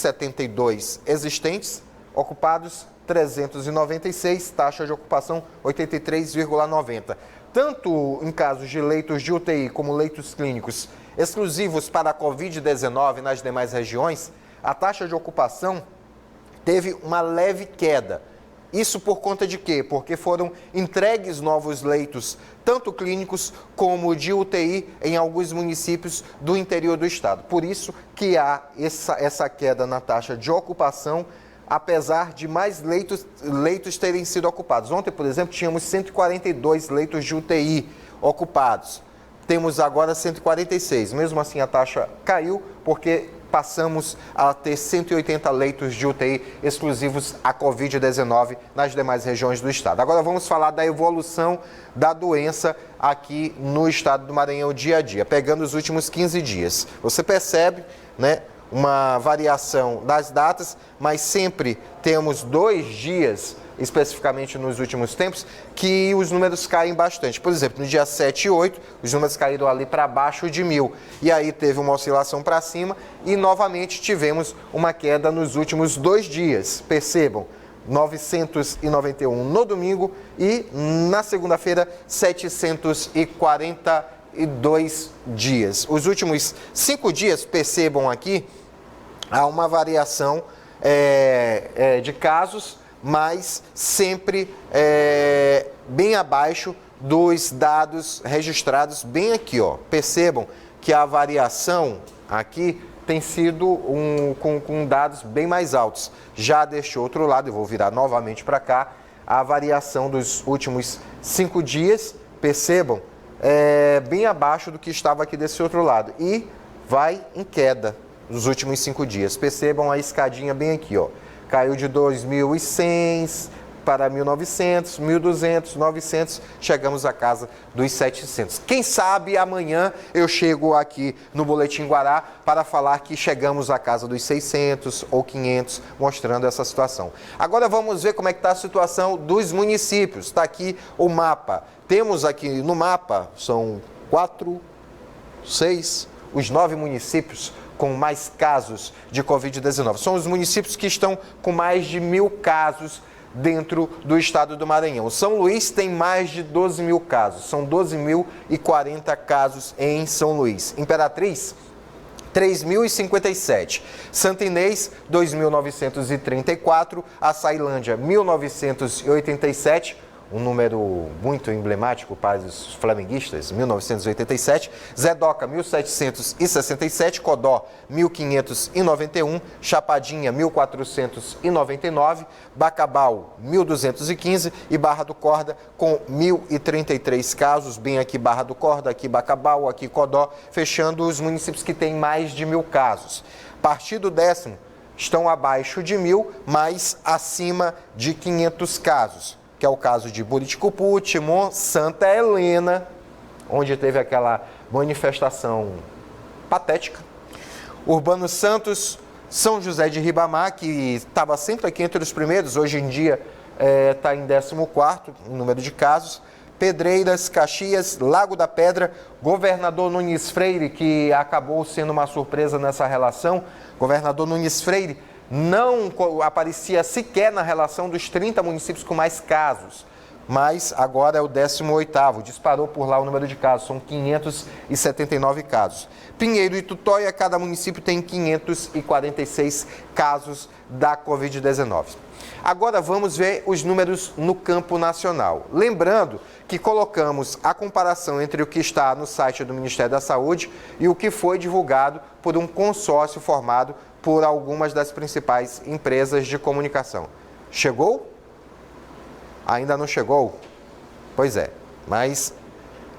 72 existentes, ocupados 396, taxa de ocupação 83,90. Tanto em casos de leitos de UTI como leitos clínicos exclusivos para a Covid-19 nas demais regiões, a taxa de ocupação teve uma leve queda. Isso por conta de quê? Porque foram entregues novos leitos, tanto clínicos como de UTI, em alguns municípios do interior do estado. Por isso que há essa queda na taxa de ocupação, apesar de mais leitos terem sido ocupados. Ontem, por exemplo, tínhamos 142 leitos de UTI ocupados. Temos agora 146. Mesmo assim, a taxa caiu porque passamos a ter 180 leitos de UTI exclusivos à Covid-19 nas demais regiões do estado. Agora vamos falar da evolução da doença aqui no estado do Maranhão dia a dia, pegando os últimos 15 dias. Você percebe, né, uma variação das datas, mas sempre temos 2 dias, especificamente nos últimos tempos, que os números caem bastante. Por exemplo, no dia 7 e 8, os números caíram ali para abaixo de 1.000. E aí teve uma oscilação para cima e novamente tivemos uma queda nos últimos 2 dias. Percebam, 991 no domingo e na segunda-feira 742 dias. Os últimos 5 dias, percebam aqui, há uma variação de casos, mas sempre bem abaixo dos dados registrados bem aqui, ó. Percebam que a variação aqui tem sido com dados bem mais altos. Já deste outro lado, eu vou virar novamente para cá, a variação dos últimos 5 dias, percebam, bem abaixo do que estava aqui desse outro lado. E vai em queda nos últimos 5 dias. Percebam a escadinha bem aqui, ó. Caiu de 2.100 para 1.900, 1.200, 900, chegamos à casa dos 700. Quem sabe amanhã eu chego aqui no Boletim Guará para falar que chegamos à casa dos 600 ou 500, mostrando essa situação. Agora vamos ver como é que está a situação dos municípios. Está aqui o mapa. Temos aqui no mapa, são 4, 6, os 9 municípios com mais casos de Covid-19. São os municípios que estão com mais de 1.000 casos dentro do estado do Maranhão. São Luís tem mais de 12.000 casos, são 12.040 casos em São Luís. Imperatriz, 3.057. Santa Inês, 2.934. Açailândia, 1.987. Um número muito emblemático para os flamenguistas, 1987, Zedoca, 1767, Codó, 1591, Chapadinha, 1499, Bacabal, 1215 e Barra do Corda, com 1033 casos, bem aqui Barra do Corda, aqui Bacabal, aqui Codó, fechando os municípios que têm mais de 1.000 casos. A partir do 10º, estão abaixo de 1.000, mas acima de 500 casos. Que é o caso de Buriticupu, Timon, Santa Helena, onde teve aquela manifestação patética. Urbano Santos, São José de Ribamar, que estava sempre aqui entre os primeiros, hoje em dia está em 14º, o número de casos. Pedreiras, Caxias, Lago da Pedra, Governador Nunes Freire, que acabou sendo uma surpresa nessa relação. Governador Nunes Freire não aparecia sequer na relação dos 30 municípios com mais casos, mas agora é o 18º, disparou por lá o número de casos, são 579 casos. Pinheiro e Tutóia, cada município tem 546 casos da Covid-19. Agora vamos ver os números no campo nacional. Lembrando que colocamos a comparação entre o que está no site do Ministério da Saúde e o que foi divulgado por um consórcio formado por algumas das principais empresas de comunicação. Chegou? Ainda não chegou? Pois é, mas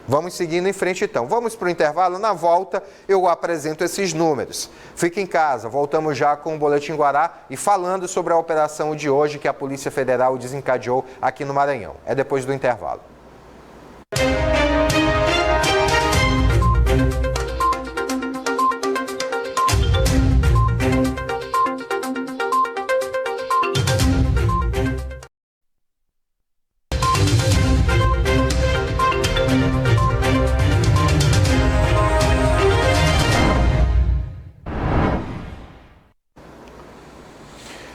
vamos seguindo em frente então. Vamos para o intervalo, na volta eu apresento esses números. Fique em casa, voltamos já com o Boletim Guará e falando sobre a operação de hoje que a Polícia Federal desencadeou aqui no Maranhão. É depois do intervalo.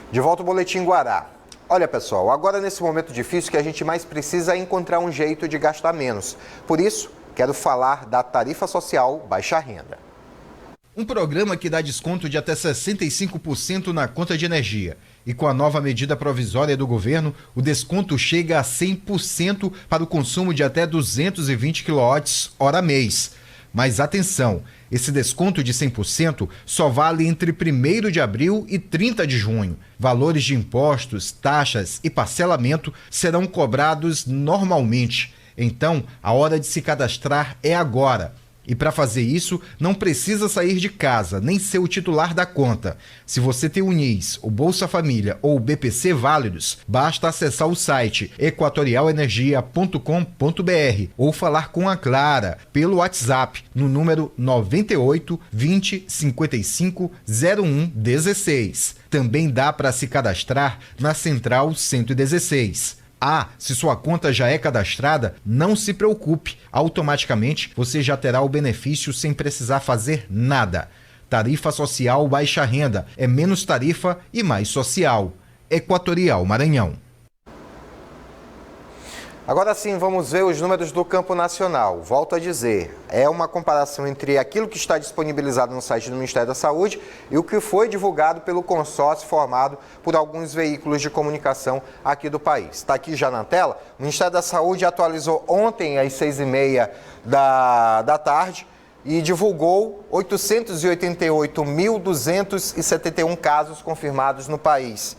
De volta ao Boletim Guará. Olha, pessoal, agora nesse momento difícil que a gente mais precisa é encontrar um jeito de gastar menos. Por isso, quero falar da tarifa social baixa renda. Um programa que dá desconto de até 65% na conta de energia. E com a nova medida provisória do governo, o desconto chega a 100% para o consumo de até 220 kWh mês. Mas atenção, esse desconto de 100% só vale entre 1º de abril e 30 de junho. Valores de impostos, taxas e parcelamento serão cobrados normalmente. Então, a hora de se cadastrar é agora. E para fazer isso, não precisa sair de casa, nem ser o titular da conta. Se você tem o NIS, o Bolsa Família ou o BPC válidos, basta acessar o site equatorialenergia.com.br ou falar com a Clara pelo WhatsApp no número 98 20 55 01 16. Também dá para se cadastrar na Central 116. Se sua conta já é cadastrada, não se preocupe. Automaticamente você já terá o benefício sem precisar fazer nada. Tarifa social baixa renda é menos tarifa e mais social. Equatorial Maranhão. Agora sim, vamos ver os números do campo nacional. Volto a dizer, é uma comparação entre aquilo que está disponibilizado no site do Ministério da Saúde e o que foi divulgado pelo consórcio formado por alguns veículos de comunicação aqui do país. Está aqui já na tela, o Ministério da Saúde atualizou ontem às 6h30 da tarde e divulgou 888.271 casos confirmados no país.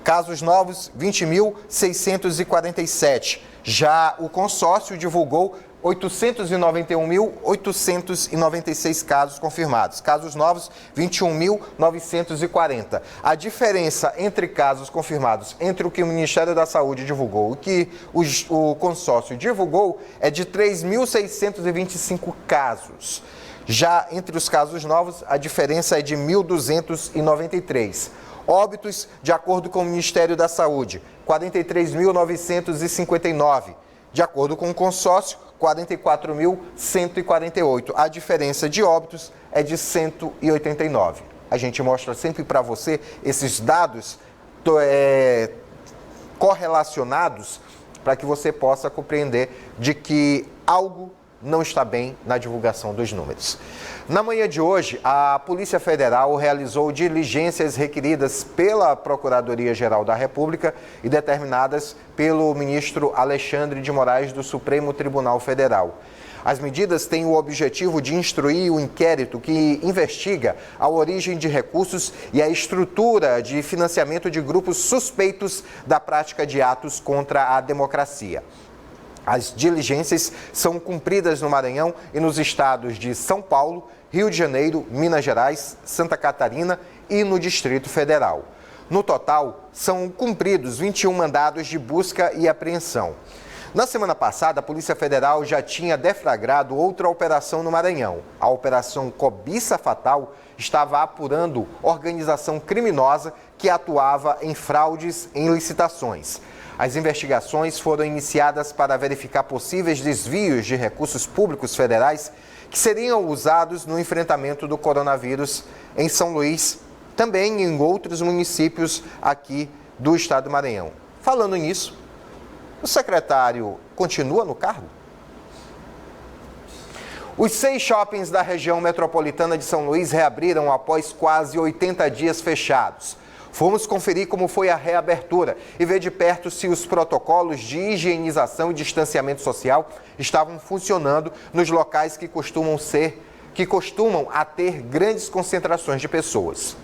Casos novos, 20.647. Já o consórcio divulgou 891.896 casos confirmados. Casos novos, 21.940. A diferença entre casos confirmados, entre o que o Ministério da Saúde divulgou e o que o consórcio divulgou, é de 3.625 casos. Já entre os casos novos, a diferença é de 1.293. Óbitos, de acordo com o Ministério da Saúde, 43.959. De acordo com o consórcio, 44.148. A diferença de óbitos é de 189. A gente mostra sempre para você esses dados correlacionados para que você possa compreender de que algo não está bem na divulgação dos números. Na manhã de hoje, a Polícia Federal realizou diligências requeridas pela Procuradoria-Geral da República e determinadas pelo ministro Alexandre de Moraes do Supremo Tribunal Federal. As medidas têm o objetivo de instruir o inquérito que investiga a origem de recursos e a estrutura de financiamento de grupos suspeitos da prática de atos contra a democracia. As diligências são cumpridas no Maranhão e nos estados de São Paulo, Rio de Janeiro, Minas Gerais, Santa Catarina e no Distrito Federal. No total, são cumpridos 21 mandados de busca e apreensão. Na semana passada, a Polícia Federal já tinha deflagrado outra operação no Maranhão. A Operação Cobiça Fatal estava apurando organização criminosa que atuava em fraudes em licitações. As investigações foram iniciadas para verificar possíveis desvios de recursos públicos federais que seriam usados no enfrentamento do coronavírus em São Luís, também em outros municípios aqui do estado do Maranhão. Falando nisso, o secretário continua no cargo? Os 6 shoppings da região metropolitana de São Luís reabriram após quase 80 dias fechados. Fomos conferir como foi a reabertura e ver de perto se os protocolos de higienização e distanciamento social estavam funcionando nos locais que costumam ter grandes concentrações de pessoas.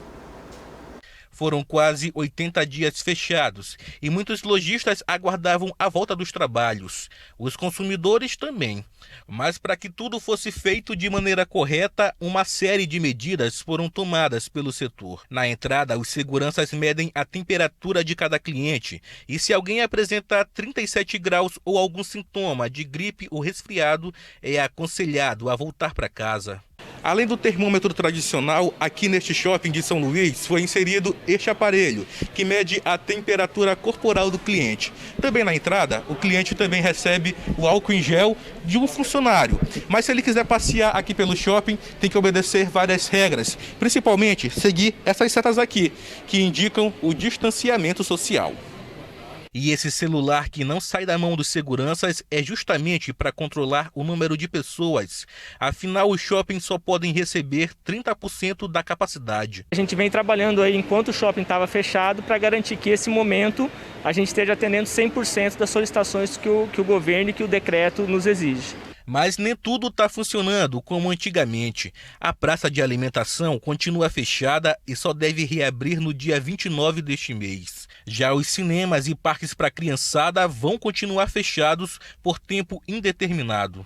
Foram quase 80 dias fechados e muitos lojistas aguardavam a volta dos trabalhos. Os consumidores também. Mas para que tudo fosse feito de maneira correta, uma série de medidas foram tomadas pelo setor. Na entrada, os seguranças medem a temperatura de cada cliente e se alguém apresentar 37 graus ou algum sintoma de gripe ou resfriado, é aconselhado a voltar para casa. Além do termômetro tradicional, aqui neste shopping de São Luís foi inserido este aparelho, que mede a temperatura corporal do cliente. Também na entrada, o cliente também recebe o álcool em gel de um funcionário. Mas se ele quiser passear aqui pelo shopping, tem que obedecer várias regras, principalmente seguir essas setas aqui, que indicam o distanciamento social. E esse celular que não sai da mão dos seguranças é justamente para controlar o número de pessoas. Afinal, os shoppings só podem receber 30% da capacidade. A gente vem trabalhando aí enquanto o shopping estava fechado para garantir que esse momento a gente esteja atendendo 100% das solicitações que o governo e que o decreto nos exige. Mas nem tudo está funcionando como antigamente. A praça de alimentação continua fechada e só deve reabrir no dia 29 deste mês. Já os cinemas e parques para criançada vão continuar fechados por tempo indeterminado.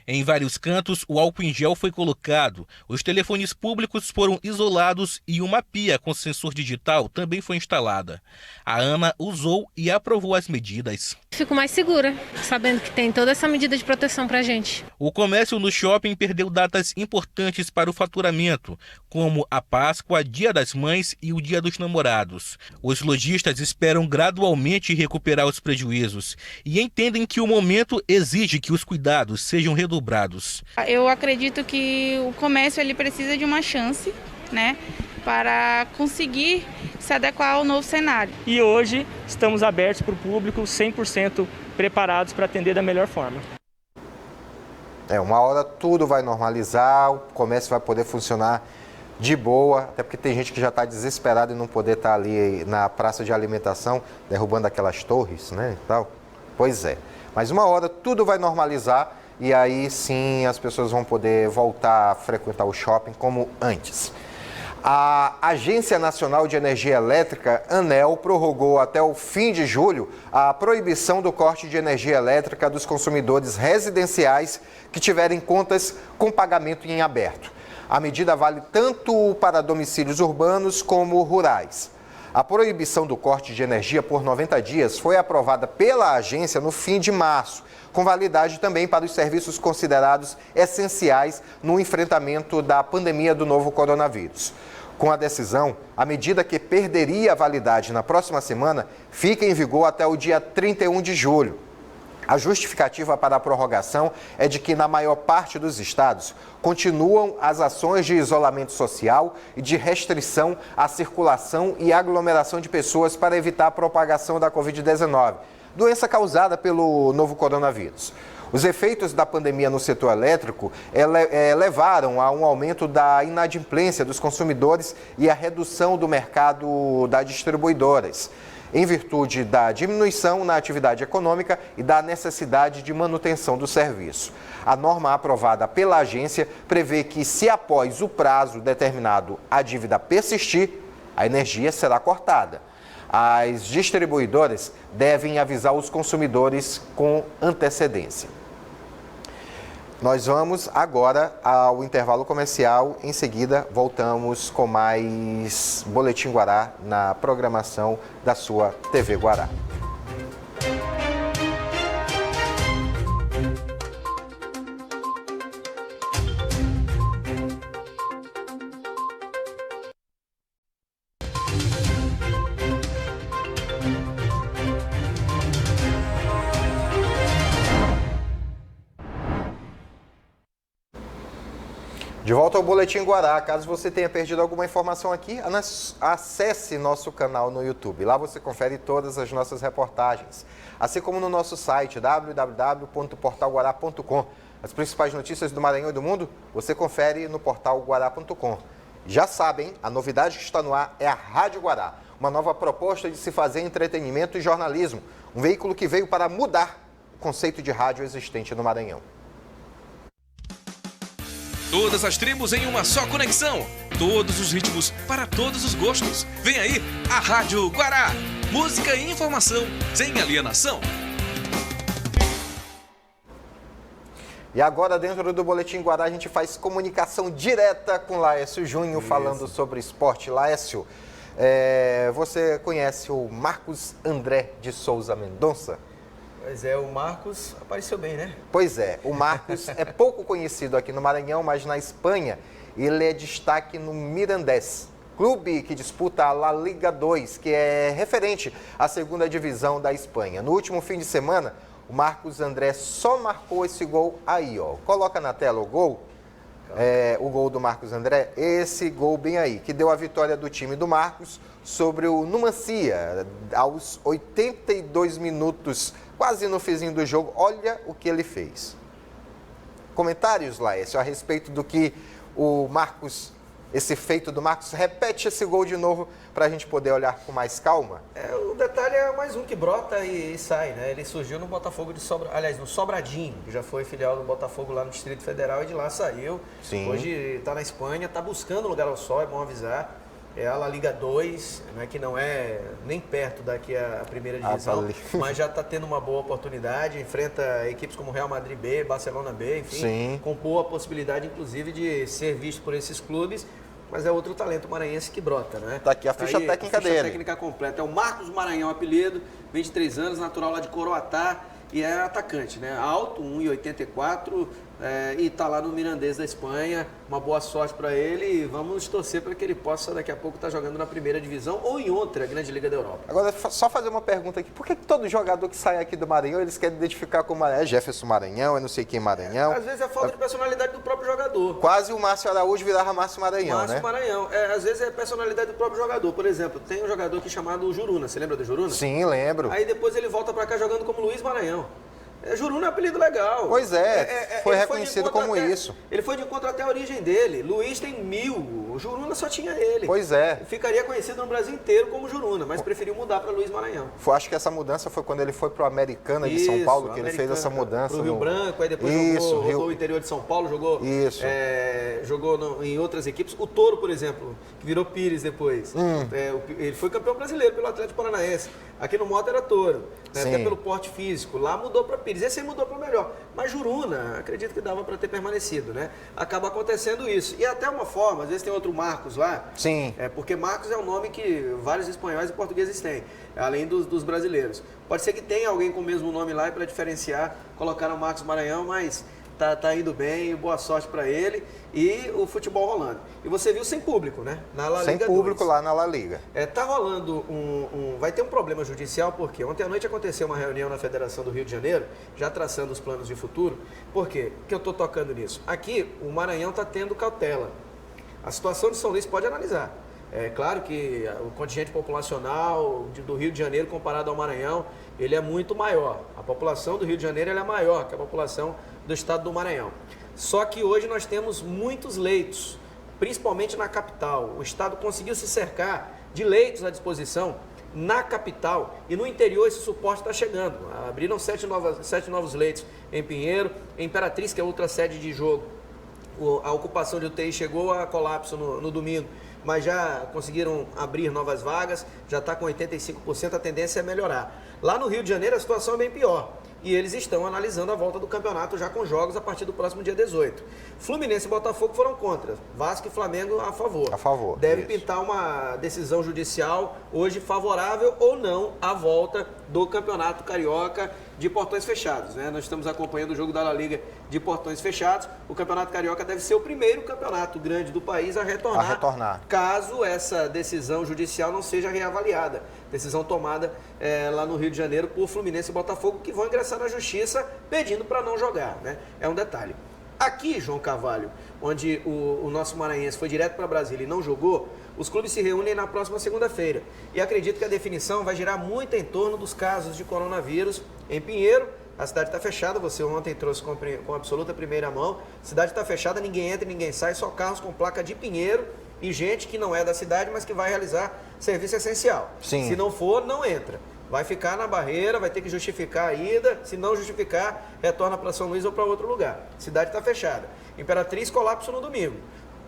Em vários cantos, o álcool em gel foi colocado, os telefones públicos foram isolados e uma pia com sensor digital também foi instalada. A Ana usou e aprovou as medidas. Fico mais segura, sabendo que tem toda essa medida de proteção para a gente. O comércio no shopping perdeu datas importantes para o faturamento, como a Páscoa, Dia das Mães e o Dia dos Namorados. Os lojistas esperam gradualmente recuperar os prejuízos e entendem que o momento exige que os cuidados sejam redobrados. Eu acredito que o comércio ele precisa de uma chance, né, para conseguir se adequar ao novo cenário. E hoje estamos abertos para o público, 100% preparados para atender da melhor forma. Uma hora tudo vai normalizar, o comércio vai poder funcionar de boa, até porque tem gente que já está desesperada em não poder estar ali na praça de alimentação, derrubando aquelas torres, né, e tal. Pois é, mas uma hora tudo vai normalizar e aí sim as pessoas vão poder voltar a frequentar o shopping como antes. A Agência Nacional de Energia Elétrica, ANEEL, prorrogou até o fim de julho a proibição do corte de energia elétrica dos consumidores residenciais que tiverem contas com pagamento em aberto. A medida vale tanto para domicílios urbanos como rurais. A proibição do corte de energia por 90 dias foi aprovada pela agência no fim de março, com validade também para os serviços considerados essenciais no enfrentamento da pandemia do novo coronavírus. Com a decisão, a medida que perderia a validade na próxima semana fica em vigor até o dia 31 de julho. A justificativa para a prorrogação é de que, na maior parte dos estados, continuam as ações de isolamento social e de restrição à circulação e aglomeração de pessoas para evitar a propagação da Covid-19, doença causada pelo novo coronavírus. Os efeitos da pandemia no setor elétrico levaram a um aumento da inadimplência dos consumidores e a redução do mercado das distribuidoras, em virtude da diminuição na atividade econômica e da necessidade de manutenção do serviço. A norma aprovada pela agência prevê que, se após o prazo determinado a dívida persistir, a energia será cortada. As distribuidoras devem avisar os consumidores com antecedência. Nós vamos agora ao intervalo comercial. Em seguida, voltamos com mais Boletim Guará na programação da sua TV Guará. De volta ao Boletim Guará. Caso você tenha perdido alguma informação aqui, acesse nosso canal no YouTube. Lá você confere todas as nossas reportagens, assim como no nosso site www.portalguará.com. As principais notícias do Maranhão e do mundo você confere no portalguará.com. Já sabem, a novidade que está no ar é a Rádio Guará, uma nova proposta de se fazer entretenimento e jornalismo, um veículo que veio para mudar o conceito de rádio existente no Maranhão. Todas as tribos em uma só conexão. Todos os ritmos para todos os gostos. Vem aí a Rádio Guará. Música e informação sem alienação. E agora, dentro do Boletim Guará, a gente faz comunicação direta com Laércio Júnior, falando sobre esporte. Laércio, você conhece o Marcos André de Souza Mendonça? Pois é, o Marcos apareceu bem, né? Pois é, o Marcos é pouco conhecido aqui no Maranhão, mas na Espanha ele é destaque no Mirandés, clube que disputa a La Liga 2, que é referente à segunda divisão da Espanha. No último fim de semana, o Marcos André só marcou esse gol aí, ó. Coloca na tela o gol do Marcos André, esse gol bem aí, que deu a vitória do time do Marcos sobre o Numancia, aos 82 minutos, quase no finzinho do jogo. Olha o que ele fez. Comentários, Laércio, a respeito do que o Marcos, esse feito do Marcos, repete esse gol de novo para a gente poder olhar com mais calma. O detalhe é mais um que brota e sai, né? Ele surgiu no Botafogo no Sobradinho, que já foi filial do Botafogo lá no Distrito Federal, e de lá saiu. Sim. Hoje está na Espanha, está buscando lugar ao sol, é bom avisar. É a La Liga 2, né, que não é nem perto daqui a primeira divisão, mas já está tendo uma boa oportunidade, enfrenta equipes como Real Madrid B, Barcelona B, enfim, Sim. com boa possibilidade, inclusive, de ser visto por esses clubes, mas é outro talento maranhense que brota, né? Tá aqui a ficha técnica dele. A ficha técnica completa. É o Marcos Maranhão, apelido, 23 anos, natural lá de Coroatá, e é atacante, né? Alto, 1,84, e está lá no Mirandés da Espanha. Uma boa sorte para ele e vamos torcer para que ele possa daqui a pouco estar jogando na primeira divisão ou em outra grande liga da Europa. Agora, só fazer uma pergunta aqui. Por que todo jogador que sai aqui do Maranhão, eles querem identificar como Maranhão? É Jefferson Maranhão, é não sei quem Maranhão. Às vezes é falta de personalidade do próprio jogador. Quase o Márcio Araújo virava Márcio Maranhão, Márcio né? Maranhão. Às vezes é personalidade do próprio jogador. Por exemplo, tem um jogador aqui chamado Juruna. Você lembra do Juruna? Sim, lembro. Aí depois ele volta para cá jogando como Luiz Maranhão. Juruna é um apelido legal. Pois foi reconhecido como isso. Ele foi de encontro até a origem dele. Luiz tem 1000, o Juruna só tinha ele. Pois é. Ficaria conhecido no Brasil inteiro como Juruna, mas preferiu mudar para Luiz Maranhão. Acho que essa mudança foi quando ele foi para o Americana de São Paulo, que ele fez essa mudança. Pro Rio Branco, aí depois rodou o interior de São Paulo, jogou em outras equipes. O Toro, por exemplo, que virou Pires depois. Ele foi campeão brasileiro pelo Atlético Paranaense. Aqui no Mota era Toro, né? Até pelo porte físico. Lá mudou para Pires. Esse aí mudou para o melhor. Mas Juruna, acredito que dava para ter permanecido, né? Acaba acontecendo isso. E até uma forma, às vezes tem outro Marcos lá. Sim. Porque Marcos é um nome que vários espanhóis e portugueses têm, além dos brasileiros. Pode ser que tenha alguém com o mesmo nome lá e para diferenciar, colocaram Marcos Maranhão, mas tá indo bem, boa sorte para ele e o futebol rolando. E você viu sem público, né? Na La Liga 2. Sem público lá na La Liga. Tá rolando vai ter um problema judicial, porque ontem à noite aconteceu uma reunião na Federação do Rio de Janeiro, já traçando os planos de futuro. Por quê? Que eu estou tocando nisso. Aqui, o Maranhão está tendo cautela. A situação de São Luís pode analisar. É claro que o contingente populacional do Rio de Janeiro comparado ao Maranhão, ele é muito maior. A população do Rio de Janeiro ela é maior que a população do estado do Maranhão. Só que hoje nós temos muitos leitos, principalmente na capital. O estado conseguiu se cercar de leitos à disposição na capital e no interior esse suporte está chegando. Abriram 7 novos leitos em Pinheiro, em Imperatriz, que é outra sede de jogo. A ocupação de UTI chegou a colapso no domingo, mas já conseguiram abrir novas vagas, já está com 85%, a tendência é melhorar. Lá no Rio de Janeiro a situação é bem pior. E eles estão analisando a volta do campeonato já com jogos a partir do próximo dia 18. Fluminense e Botafogo foram contra. Vasco e Flamengo a favor. A favor. Deve isso. pintar uma decisão judicial hoje favorável ou não à volta do Campeonato Carioca de portões fechados, né? Nós estamos acompanhando o jogo da La Liga de portões fechados. O Campeonato Carioca deve ser o primeiro campeonato grande do país a retornar. Caso essa decisão judicial não seja reavaliada. Decisão tomada lá no Rio de Janeiro por Fluminense e Botafogo, que vão ingressar na justiça pedindo para não jogar, né? É um detalhe. Aqui, João Carvalho, onde o nosso maranhense foi direto para Brasília e não jogou, os clubes se reúnem na próxima segunda-feira. E acredito que a definição vai girar muito em torno dos casos de coronavírus em Pinheiro. A cidade está fechada, você ontem trouxe com absoluta primeira mão. A cidade está fechada, ninguém entra, ninguém sai, só carros com placa de Pinheiro e gente que não é da cidade, mas que vai realizar serviço essencial. Sim. Se não for, não entra. Vai ficar na barreira, vai ter que justificar a ida. Se não justificar, retorna para São Luís ou para outro lugar. Cidade está fechada. Imperatriz, colapso no domingo.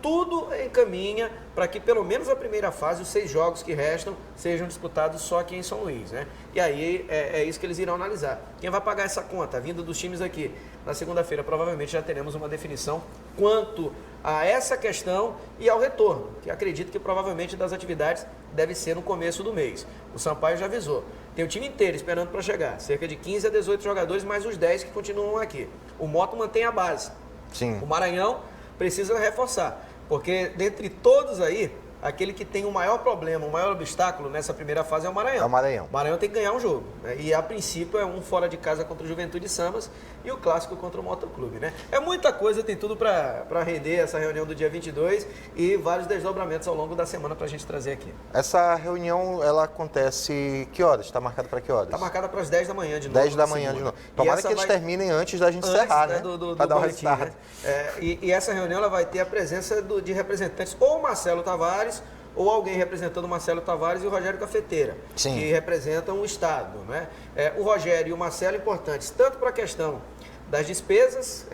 Tudo encaminha para que pelo menos a primeira fase, os 6 jogos que restam, sejam disputados só aqui em São Luís, né? E aí é isso que eles irão analisar. Quem vai pagar essa conta, vindo dos times aqui? Na segunda-feira, provavelmente, já teremos uma definição quanto a essa questão e ao retorno, que acredito que provavelmente das atividades deve ser no começo do mês. O Sampaio já avisou. Tem o time inteiro esperando para chegar, cerca de 15 a 18 jogadores, mais os 10 que continuam aqui. O Moto mantém a base. Sim. O Maranhão precisa reforçar. Porque dentre todos aí, aquele que tem o maior problema, o maior obstáculo nessa primeira fase é o Maranhão. É o Maranhão. O Maranhão tem que ganhar um jogo, né? E a princípio é um fora de casa contra o Juventude Sambas e o clássico contra o Motoclube, né? É muita coisa, tem tudo para render essa reunião do dia 22 e vários desdobramentos ao longo da semana para a gente trazer aqui. Essa reunião, ela acontece que horas? Está marcada para que horas? Está marcada para as 10 da manhã de novo. 10 da manhã de novo. Tomara que eles terminem antes da gente encerrar, né? Para dar o boletim, resultado. né? E essa reunião ela vai ter a presença de representantes, ou Marcelo Tavares, ou alguém representando o Marcelo Tavares e o Rogério Cafeteira, Sim. que representam o Estado, né? O Rogério e o Marcelo importantes, tanto para a questão das despesas,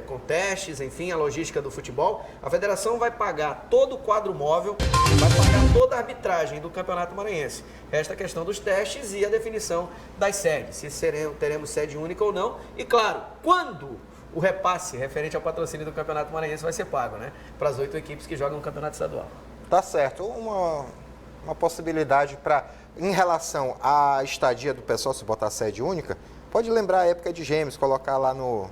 com testes, enfim, a logística do futebol. A federação vai pagar todo o quadro móvel, vai pagar toda a arbitragem do Campeonato Maranhense. Resta a questão dos testes e a definição das sedes, se teremos sede única ou não. E claro, quando o repasse referente ao patrocínio do Campeonato Maranhense vai ser pago, né? Para as 8 equipes que jogam no Campeonato Estadual. Tá certo. Uma possibilidade para, em relação à estadia do pessoal, se botar sede única, pode lembrar a época de Gêmeos, colocar lá no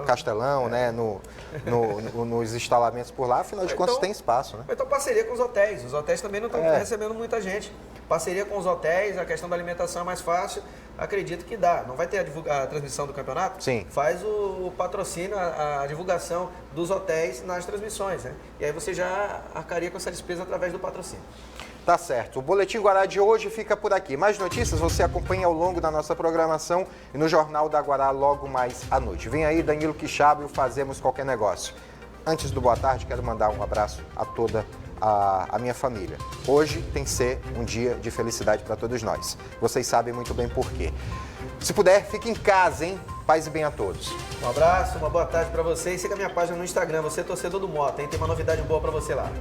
Castelão, né? Nos instalamentos por lá, afinal de contas tem espaço, né? Então parceria com os hotéis. Os hotéis também não estão recebendo muita gente. Parceria com os hotéis, a questão da alimentação é mais fácil. Acredito que dá. Não vai ter a transmissão do campeonato? Sim. Faz o patrocínio, a divulgação dos hotéis nas transmissões, né? E aí você já arcaria com essa despesa através do patrocínio. Tá certo. O Boletim Guará de hoje fica por aqui. Mais notícias você acompanha ao longo da nossa programação e no Jornal da Guará logo mais à noite. Vem aí Danilo Quixaba e o Fazemos Qualquer Negócio. Antes do boa tarde, quero mandar um abraço a toda a minha família. Hoje tem que ser um dia de felicidade para todos nós. Vocês sabem muito bem por quê. Se puder, fique em casa, hein? Paz e bem a todos. Um abraço, uma boa tarde para vocês. Siga a minha página no Instagram, você torcedor do Mota, hein? Tem uma novidade boa para você lá.